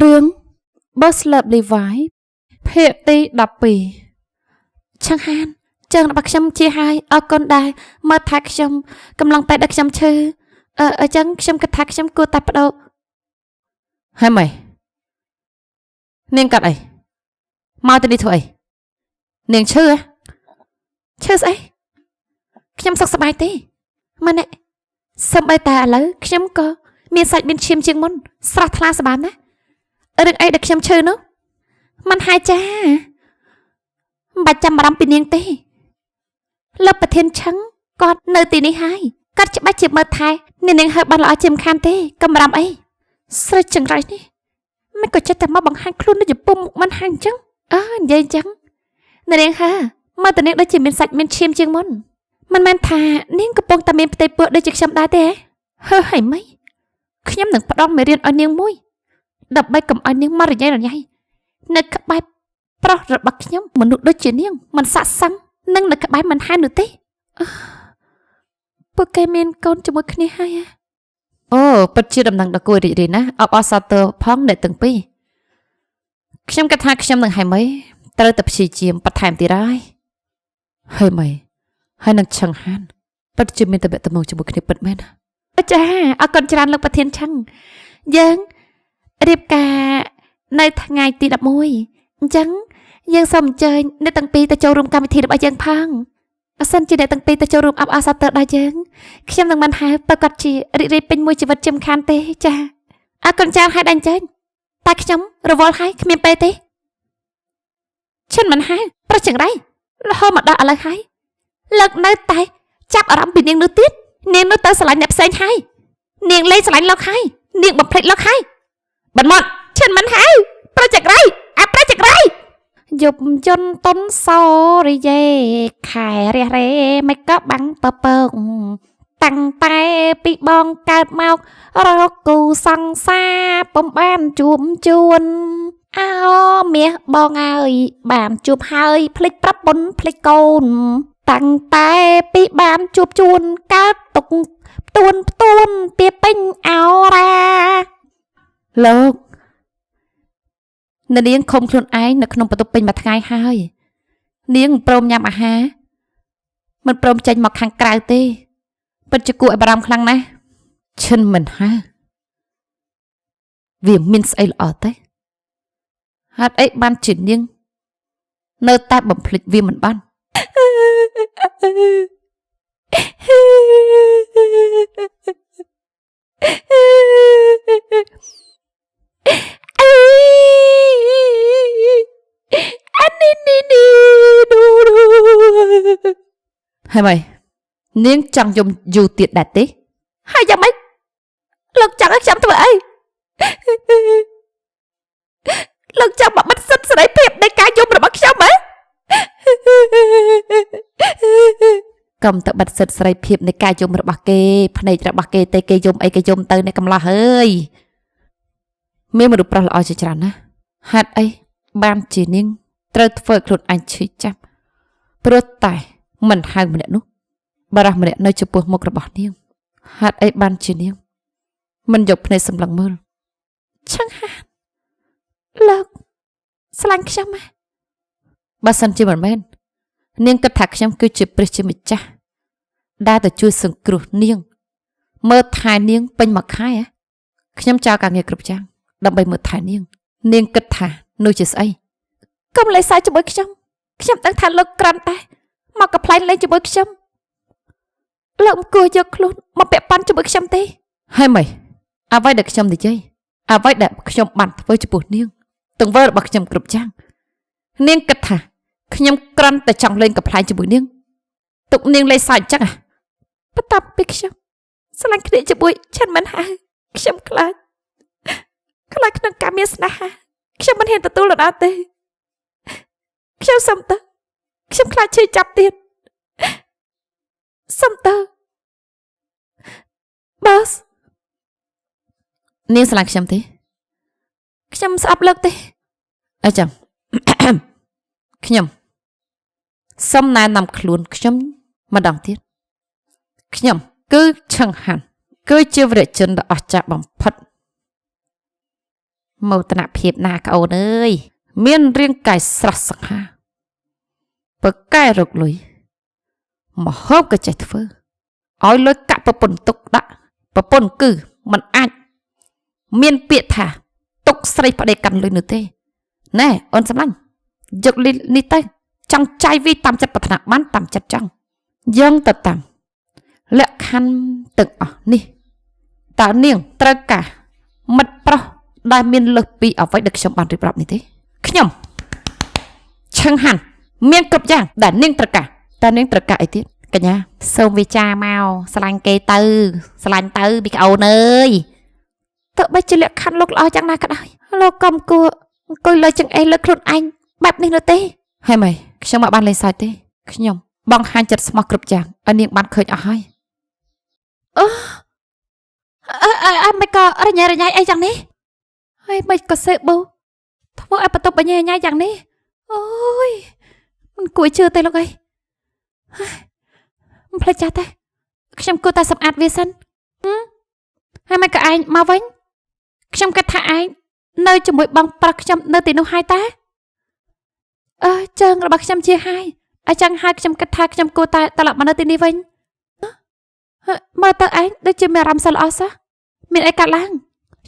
រឿង Bus Love Levi ភាគទី12 Chang Han ចឹងរបស់ខ្ញុំជាហើយអរគុណដែរមើលថាខ្ញុំកំឡុងតែដឹកខ្ញុំឈឺអញ្ចឹងខ្ញុំគិតថាខ្ញុំគួរតែបដូរហើយម៉េចនាងកាត់អីមកទៅនេះធ្វើអីនាងឈឺស្អីខ្ញុំសុខសប្បាយទេម៉ែនេះសម្បីតែឥឡូវខ្ញុំក៏មានសាច់មានឈាមជាងមុនស្រស់ថ្លាសប្បាយណាស់រឿងអីដែលខ្ញុំឈឺនោះមិនហើយចាមិនបាច់ចាំបារម្ភពីនាងទេលោកប្រធានឆឹងគាត់នៅទីនេះហើយគាត់ច្បាស់ជាមើលថែនាងហើយបានល្អជាមិនខានទេកុំបារម្ភអីស្រេចចង្រៃនេះមិនក៏ចិត្តតែមកបង្ហាញខ្លួននៅចំពោះមុខមិនហាញអញ្ចឹងនិយាយអញ្ចឹងនាងហើមើលតនាងដូចជាមានសាច់មានឈាមជាងមុនមិនមែនថានាងកំពុងតែមានផ្ទៃពោះដូចជាខ្ញុំដែរទេហើយម៉េចខ្ញុំនឹងផ្ដល់មេរៀនឲ្យនាងមួយដើម្បីកុំឲ្យនាងមករញ៉េរញ៉ៃនៅក្បែរប្រុសរបស់ខ្ញុំមនុស្សដូចជានាងមិនស័ក្តិសមនឹងនៅក្បែរមិនហាននោះទេពួកគេមានកូនជាមួយគ្នាហើយអូពិតជាដំណឹងដ៏គួររីករាយណាស់អបអរសាទរផងអ្នកទាំងពីរខ្ញុំគិតថាខ្ញុំនឹងហើយមិនត្រូវតែព្យាយាមបន្ថែមទៀតហើយមិនហើយនឹងឆឹងហានពិតជាមានតែបេះតំណងជាមួយគ្នាពិតមែនចាអរគុណច្រើនលោកប្រធានឆឹងយើងរៀបការនៅថ្ងៃទី11អញ្ចឹងយើងសូមអញ្ជើញអ្នកទាំងពីរទៅចូលរួមកម្មវិធីរបស់យើងផងអសិនជាអ្នកទាំងពីរទៅចូលរួមអបអរសាទរដល់យើងខ្ញុំនឹងមិនហៅប្រកាសជារីករាយពេញមួយជីវិតជាមិនខានទេចាអរគុណច្រើនហើយដែរអញ្ជើញតែខ្ញុំរវល់ហើយគ្មានពេលទេឈិនមិនហៅប្រុសចង្រៃរហូតមកដល់ឥឡូវហើយលើកនៅតែចាប់អារម្មណ៍ពីនាងនោះទៀតនាងនោះទៅស្រឡាញ់អ្នកផ្សេងហើយនាងលេងស្រឡាញ់លោកហើយនាងបំភ្លេចលោកហើយបន្មាត់ឈិនមិនហៅប្រុសចង្រៃប្រុសចង្រៃយប់យន្តតុនសោរីយេខែរះរេមិនក៏បាំងពពកតាំងតែពីបងកើតមករកគូសង្សារពំបានជួបជួនអោមាសបងអើយបានជួបហើយភ្លេចប្រាប់បុនភ្លេចកូនតាំងតែពីបានជួបជួនកើតទុកផ្ទួនពីពេញអោរាលោកនាងខំខ្លួនឯងនៅក្នុងបន្ទប់ពេញមួយថ្ងៃហើយនាងមិនព្រមញ៉ាំអាហារមិនព្រមចេញមកខាងក្រៅទេពិតជាគួរឲ្យបារម្ភខ្លាំងណាស់ឈិនមិនហៅវាមានស្អីល្អទេហេតុអីបានជានាងនៅតែបំភ្លេចវាមិនបានហើយម៉េចនាងចង់យំយូរទៀតដែរទេហើយយ៉ាងម៉េចលោកចង់ឲ្យខ្ញុំធ្វើអីលោកចង់បិទសិទ្ធិសេរីភាពនៃការយំរបស់ខ្ញុំហ៎កុំទៅបិទសិទ្ធិសេរីភាពនៃការយំរបស់គេភ្នែករបស់គេទេគេយំអីគេយំទៅអ្នកកំឡោះអើយមានមនុស្សប្រុសល្អជាច្រើនណាស់ហេតុអីបានជានាងត្រូវធ្វើខ្លួនឯងឈឺចាប់ព្រោះតែមិនហៅម្នាក់នោះបារះម្នាក់នៅចំពោះមុខរបស់នាងហេតុអីបានជានាងមិនយកភ្នែកសម្លឹងមើលឆឹងហានលោកស្លាញ់ខ្ញុំហ៎បើសិនជាមិនមែននាងគិតថាខ្ញុំគឺជាព្រះជាម្ចាស់ដែលទៅជួយសង្គ្រោះនាងមើលថែនាងពេញមួយខែខ្ញុំចោលការងារគ្រប់យ៉ាងដើម្បីមើលថែនាងគិតថានោះជាស្អីកុំលេសសើចជាមួយខ្ញុំដឹងថាលោកក្រាន់តែមកកំ plaign លេងជាមួយខ្ញុំលោកមិនគួរយកខ្លួនមកពាក់ព័ន្ធជាមួយខ្ញុំទេហើយម៉េចអ្វីដែលខ្ញុំនិយាយអ្វីដែលខ្ញុំបានធ្វើចំពោះនាងទង្វើរបស់ខ្ញុំគ្រប់យ៉ាងនាងគិតថាខ្ញុំក្រាន់តែចង់លេងកំ plaign ជាមួយនាងទុកនាងលេងសើចអញ្ចឹងបន្ទាប់ពីខ្ញុំស្រឡាញ់គ្នាជាមួយឈិនមិនហើយខ្ញុំខ្លាចក្នុងការមានស្នេហាខ្ញុំមិនហ៊ានទទួលដល់ទេខ្ញុំសុំតើខ្ញុំខ្លាចឈឺចាប់ទៀតសុំតើបសនាងស្រឡាញ់ខ្ញុំទេខ្ញុំស្អប់លើកទេអញ្ចឹងខ្ញុំសុំណែនាំខ្លួនខ្ញុំម្ដងទៀតខ្ញុំគឺឆឹងហាន់គឺជាវីរជនដ៏អស្ចារ្យបំផុត មោទនភាពណាក្អូនអើយមានរាងកាយស្រស់សង្ហាបើកែរកលុយមហូបក៏ចេះធ្វើឲ្យលុយកាក់ប្រពន្ធទុកដាក់ប្រពន្ធគឺมันអាចមានពាក្យថាទុកស្រីប្តីកាន់លុយនោះទេណែអូនសម្លាញ់យកនេះទៅចង់ចាយវាតាមចិត្តប្រាថ្នាបានតាមចិត្តចង់យើងទៅតាមលក្ខខណ្ឌទាំងអស់នេះតើនាងត្រូវការមិត្តប្រុសដែលមានលើសពីអ្វីដែលខ្ញុំបានរៀបរាប់នេះទេខ្ញុំឆឹងហាន់មានគ្រប់យ៉ាងដែលនាងត្រូវការតើនាងត្រូវការអីទៀតកញ្ញាសូមវិចារមកស្រឡាញ់គេទៅស្រឡាញ់ទៅពីក្អូនអើយទោះបីជាលក្ខខណ្ឌលោកល្អយ៉ាងណាក៏ដោយលោកកុំគួរអង្គុយលើចង្អេះលើខ្លួនឯងបែបនេះនោះទេហើយម៉េចខ្ញុំមកបានលេងសើចទេខ្ញុំបង្ហាញចិត្តស្មោះគ្រប់យ៉ាងឲ្យនាងបានឃើញអស់ហើយអូមិនក៏រញ៉េរញ៉ៃអីយ៉ាងនេះហើយមិនក៏សេបូធ្វើឲ្យបន្ទប់បញ្ញាញ៉ៃយ៉ាងនេះអូយមិនគួរជឿទេលោកអីមិនភ្លេចចាស់ទេខ្ញុំគួរតែសម្អាតវាសិនហើយមិនក៏ឯងមកវិញខ្ញុំគិតថាឯងនៅជាមួយបងប្រុសខ្ញុំនៅទីនោះហើយតាជើងរបស់ខ្ញុំជាហើយអញ្ចឹងហើយខ្ញុំគិតថាខ្ញុំគួរតែត្រឡប់មកនៅទីនេះវិញមើលទៅឯងដូចជាមានអារម្មណ៍សល្អសោះមានអីកាត់ឡើង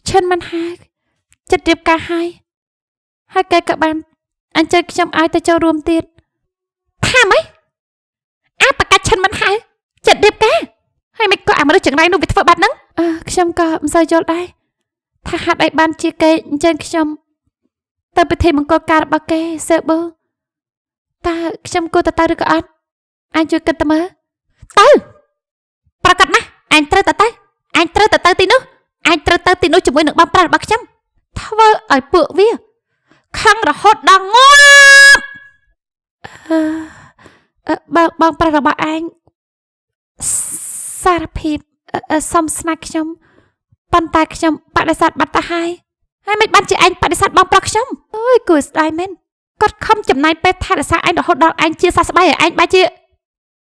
ឈិនមិនហើយចិត្តរៀបការហើយគេក៏បានអញ្ជើញខ្ញុំឲ្យទៅចូលរួមទៀតថាម៉េចបកាច់ឈិនមិនហើយចិត្តរៀបការហើយមិនក៏អាមនុស្សចង្រៃនោះវាធ្វើបាត់ហ្នឹងខ្ញុំក៏មិនសូវយល់ដែរថាហេតុអីបានជាគេអញ្ជើញខ្ញុំទៅពិធីមង្គលការរបស់គេសេបូតើខ្ញុំគួរទៅឬក៏អត់អញជួយគិតទៅមើលទៅប្រកាសណាអញត្រូវទៅអញត្រូវទៅទីនោះអញត្រូវទៅទីនោះជាមួយនឹងបងប្រុសរបស់ខ្ញុំធ្វើឲ្យពួកវាខឹងរហូតដល់ងាប់បងប្រុសរបស់អញសារភាពសុំស្នេហ៍ខ្ញុំប៉ុន្តែខ្ញុំបដិសេធបាត់ទៅហើយមិនបានជាអញបដិសេធបងប្រុសខ្ញុំអើយគួរស្ដាយមែនគាត់ខំចំណាយពេលថែរក្សាអញរហូតដល់អញជាសះស្បើយឲ្យអញបែរជា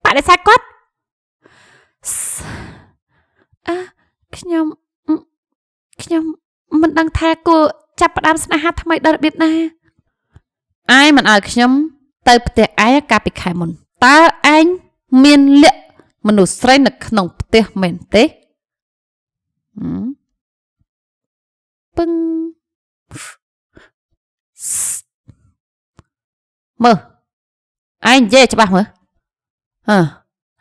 បដិសេធគាត់ខ្ញុំមិនដឹងថាគួរចាប់ផ្ដើមស្នេហាថ្មីដល់របៀបណាឯងមិនឲ្យខ្ញុំទៅផ្ទះឯងកាលពីខែមុនតើឯងមានលក្ខមនុស្សស្រីនៅក្នុងផ្ទះមែនទេពឹងមើលឯងនិយាយច្បាស់មើល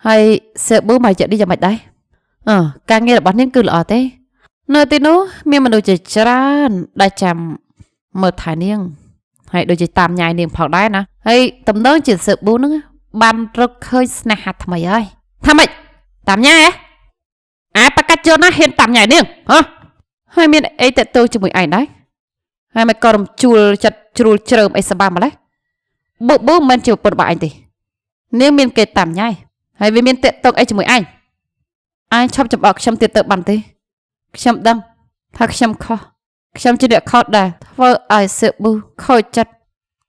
ហើយសេប៊ូមកចិត្តនេះយ៉ាងម៉េចដែរការងាររបស់នាងគឺល្អទេនៅទីនោះមានមនុស្សជាច្រើនដែលចាំមើលថែនាងហើយដូចជាតាមញ៉ាយនាងផងដែរណាហើយតំណងជាសេប៊ូហ្នឹងបានរកឃើញស្នេហាថ្មីហើយថាម៉េចតាមញ៉ាយបកាច់យល់ណាហ៊ានតាមញ៉ាយនាងហើយមានអីតេតូជាមួយឯងដែរហើយមិនក៏រំជួលចិត្តជ្រួលជ្រើមអីសម្បាម្លេះប៊ូមិនមែនជាប្រពន្ធរបស់ឯងទេនាងមានគេតាមញ៉ាយហើយវាមានតេតូអីជាមួយឯងឈប់ចំអកខ្ញុំទៀតទៅបានទេខ្ញុំដឹងថាខ្ញុំខុសខ្ញុំជាអ្នកខុសដែរធ្វើឲ្យសេប៊ូខូចចិត្ត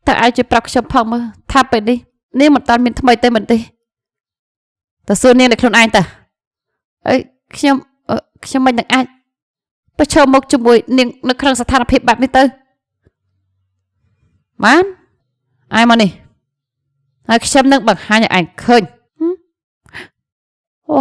តែឲ្យជួយប្រាប់ខ្ញុំផងមើលថាពេលនេះនាងមិនតាន់មានថ្មីទេមិនទេទៅសួរនាងតែខ្លួនឯងទៅអីខ្ញុំមិននឹងអាចប្រឈមមុខជាមួយនាងនៅក្នុងស្ថានភាពបែបនេះទៅបានឯងមកនេះហើយខ្ញុំនឹងបង្ហាញឲ្យឯងឃើញអូ